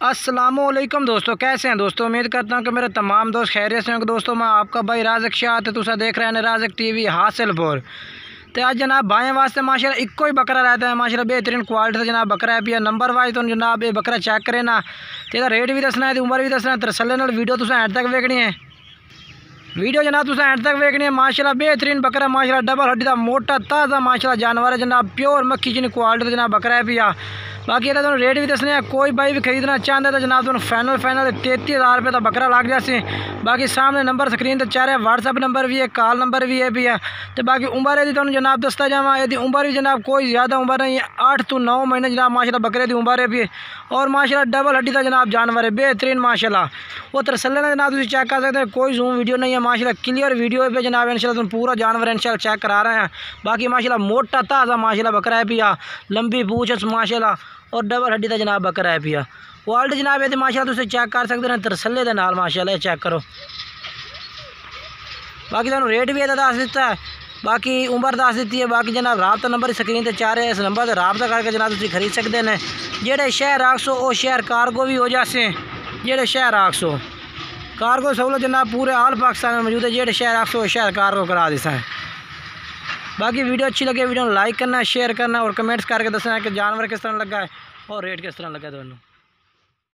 अस्सलामुअलैकुम दोस्तों, कैसे हैं दोस्तों। उम्मीद करता हूं कि मेरे तमाम दोस्त खैरियत से होंगे। दोस्तों मैं आपका भाई राज़क शाह ते तुसा देख रहे हैं राज़क टीवी हासिलपुर। तो आज जनाब भाई वास्ते माशाल्लाह इक्को ही बकरा रहता है, माशाल्लाह बेहतरीन क्वालिटी से जनाब बकरा है पिया नंबर वाइज। तो जनाब ये बकरा चेक करें ना, तो रेट भी दसना है, उम्र भी दसना है। तरसले नाल वीडियो तुसें एंड तक वेखनी है। वीडियो जनाब तुसें एंड तक वेखनी है। माशाल्लाह बेहतरीन बकरा, माशाल्लाह डबल हड्डी का मोटा ताज़ा माशाल्लाह जानवर है जनाब, प्योर मक्खी जिनी क्वालिटी जनाब बकरा है पिया। बाकी तो रेट भी दसने, कोई भाई भी खरीदना चाहता है तो जनाब तुम फाइनल 33,000 रुपये का बकरा लग जाए। बाकी सामने नंबर स्क्रीन तो चाह रहे, व्हाट्सअप नंबर भी है, कॉल नंबर भी है। तो बाकी उम्र यदि तुम जनाब दसता जावा, यदि उम्र भी जनाब कोई ज़्यादा उम्र नहीं है, 8 to 9 महीने जनाब माशाल्लाह बकरे की उम्र है भी। और माशाल्लाह डबल हड्डी का जनाब जानवर है बेहतरीन माशाल्लाह। वो तरसले ना जनाब तुम चेक कर सकते हैं, कोई जूम वीडियो नहीं है, माशाल्लाह क्लियर वीडियो पे जनाब इंशाल्लाह तुम पूरा जानवर इंशाल्लाह चेक करा रहे हैं। बाकी माशाल्लाह मोटा ताज़ा माशाल्लाह बकरा है पिया, लंबी पूंछ माशाल्लाह और डबल हड्डी का जनाब बकरा है पिया। क्वालिटी जनाब ये माशाल्लाह तुम चेक कर सकते हैं तरसले के नाल माशाल्लाह चेक करो। बाकी तुम रेट भी दस दिता है, बाकी उम्र दस दी है। बाकी जनाब राबता नंबर स्क्रीन पर चाह रहे हैं, इस नंबर से राबता करके जनाब तुम खरीद सकते हैं। जेडे शहर आखसो वो शहर कार्गो भी हो जासे, जेडे शहर आखसो कार्गो सहूलत जनाब पूरे आल पाकिस्तान में मौजूद है। जेडे शहर आखसो वो शहर कार्गो करा देता है। बाकी वीडियो अच्छी लगे वीडियो लाइक करना, शेयर करना और कमेंट्स करके दसना कि जानवर किस तरह लगा है और रेट किस तरह लगा दोनों।